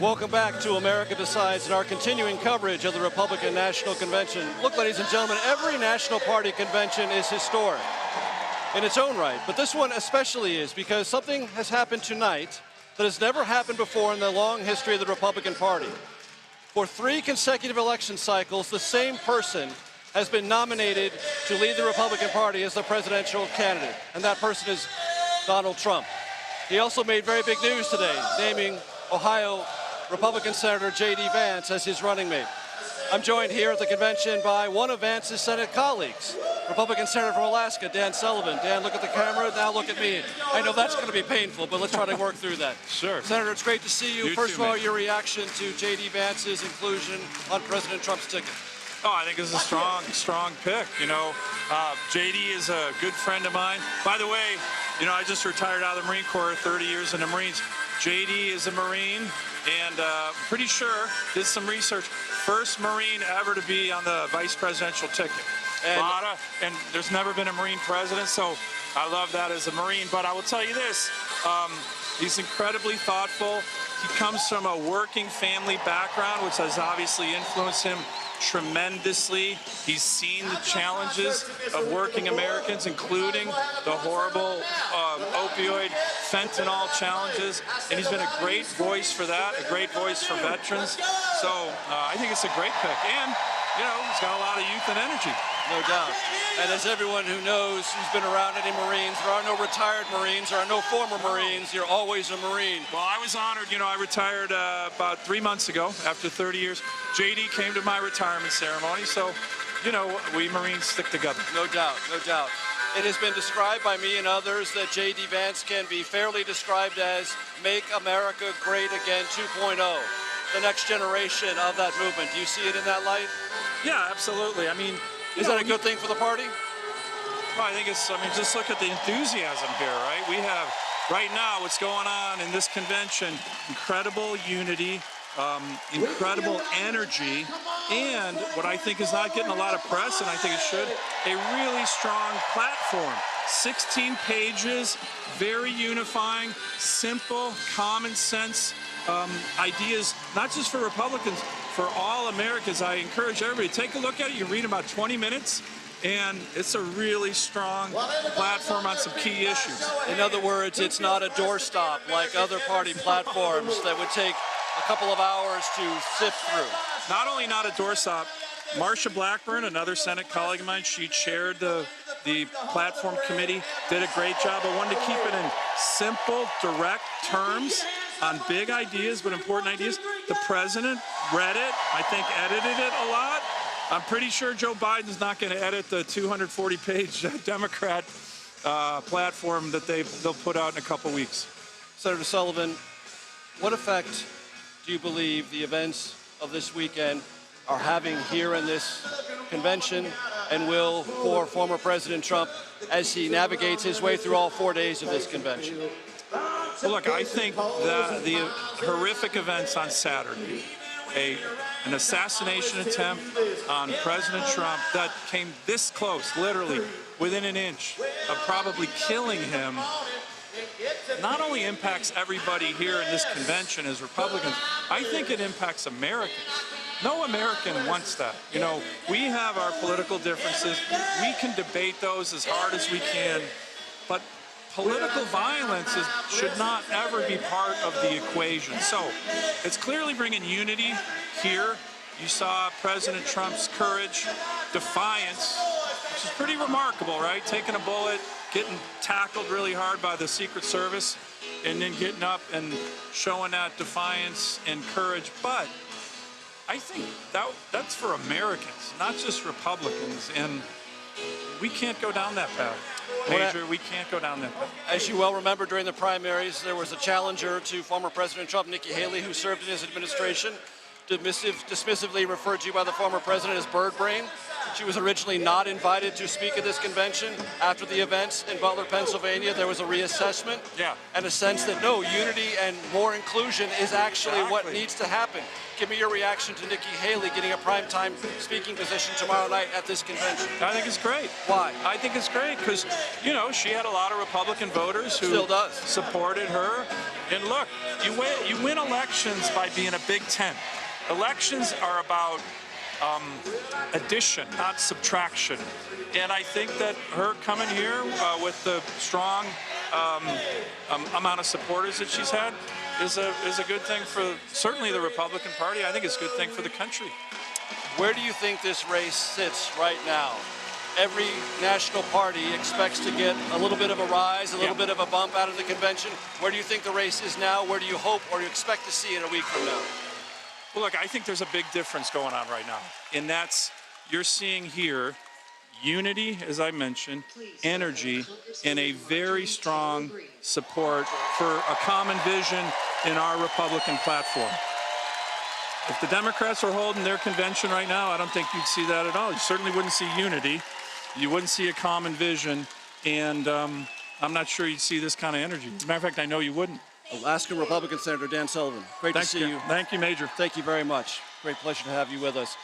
Welcome back to America Decides and our continuing coverage of the Republican National Convention. Look, ladies and gentlemen, every National Party convention is historic in its own right, but this one especially is because something has happened tonight that has never happened before in the long history of the Republican Party. For 3 consecutive election cycles, the same person has been nominated to lead the Republican Party as the presidential candidate, and that person is Donald Trump. He also made very big news today, naming Ohio Republican Senator JD Vance as his running mate. I'm joined here at the convention by one of Vance's Senate colleagues, Republican Senator from Alaska, Dan Sullivan. Dan, look at the camera, now look at me. I know that's going to be painful, but let's try to work through that. Sure. Senator, it's great to see you. First too, of all, man. your reaction to JD Vance's inclusion on President Trump's ticket. Oh, I think it's a strong pick. You know, JD is a good friend of mine. By the way, you know, I just retired out of the Marine Corps, 30 years in the Marines. JD is a Marine, and pretty sure, did some research, first Marine ever to be on the vice presidential ticket. And there's never been a Marine president, so I love that as a Marine. But I will tell you this, he's incredibly thoughtful. He comes from a working family background, which has obviously influenced him tremendously. He's seen the challenges of working Americans, including the horrible opioid fentanyl challenges, and he's been a great voice for that, a great voice for veterans. So I think it's a great pick, and you know, he's got a lot of youth and energy. No doubt. And as everyone who knows who's been around any Marines, there are no retired Marines, there are no former Marines, you're always a Marine. Well, I was honored. You know, I retired about 3 months ago after 30 years. JD came to my retirement ceremony, so, you know, we Marines stick together. No doubt, no doubt. It has been described by me and others that JD Vance can be fairly described as Make America Great Again 2.0, the next generation of that movement. Do you see it in that light? Yeah, absolutely. I mean, is that a good thing for the party? Well, I think it's, I mean, just look at the enthusiasm here, right? We have, right now, what's going on in this convention, incredible unity, incredible energy, and what I think is not getting a lot of press, and I think it should, a really strong platform. 16 pages, very unifying, simple, common sense ideas, not just for Republicans, for all Americans. I encourage everybody, take a look at it. You read about 20 minutes, and it's a really strong platform on some key issues. In other words, it's not a doorstop like other party platforms that would take a couple of hours to sift through. Not only not a doorstop, Marsha Blackburn, another Senate colleague of mine, she chaired the platform committee, did a great job. I wanted to keep it in simple, direct terms on big ideas, but important ideas. The president read it, I think edited it a lot. I'm pretty sure Joe Biden's not going to edit the 240-page Democrat platform that they'll put out in a couple weeks. Senator Sullivan, what effect do you believe the events of this weekend are having here in this convention and will for former President Trump as he navigates his way through all 4 days of this convention? Well, look, I think that the horrific events on Saturday, an assassination attempt on President Trump that came this close, literally within an inch of probably killing him, not only impacts everybody here in this convention as Republicans, I think it impacts Americans. No American wants that. You know, we have our political differences. We can debate those as hard as we can, but political violence should not ever be part of the equation. So it's clearly bringing unity here. You saw President Trump's courage, defiance, which is pretty remarkable, right? Taking a bullet, getting tackled really hard by the Secret Service, and then getting up and showing that defiance and courage. But I think that's for Americans, not just Republicans, and we can't go down that path. Major, we can't go down that path. As you well remember, during the primaries, there was a challenger to former President Trump, Nikki Haley, who served in his administration, dismissively referred to by the former president as bird brain. She was originally not invited to speak at this convention. After the events in Butler, Pennsylvania, there was a reassessment and a sense that no, unity and more inclusion is actually what needs to happen. Give me your reaction to Nikki Haley getting a primetime speaking position tomorrow night at this convention. I think it's great. Why? I think it's great because, you know, she had a lot of Republican voters who still does supported her, And look, you win elections by being a big tent. Elections are about addition, not subtraction. And I think that her coming here with the strong amount of supporters that she's had is a good thing for certainly the Republican Party. I think it's a good thing for the country. Where do you think this race sits right now? Every national party expects to get a little bit of a rise, a little bit of a bump out of the convention. Where do you think the race is now? Where do you hope or you expect to see it a week from now? Well, look, I think there's a big difference going on right now. And that's, you're seeing here, unity, as I mentioned, energy, and a very strong support for a common vision in our Republican platform. If the Democrats are holding their convention right now, I don't think you'd see that at all. You certainly wouldn't see unity. You wouldn't see a common vision. And I'm not sure you'd see this kind of energy. As a matter of fact, I know you wouldn't. Alaska Republican Senator Dan Sullivan. Great to see you. Thank you, Major. Thank you very much. Great pleasure to have you with us.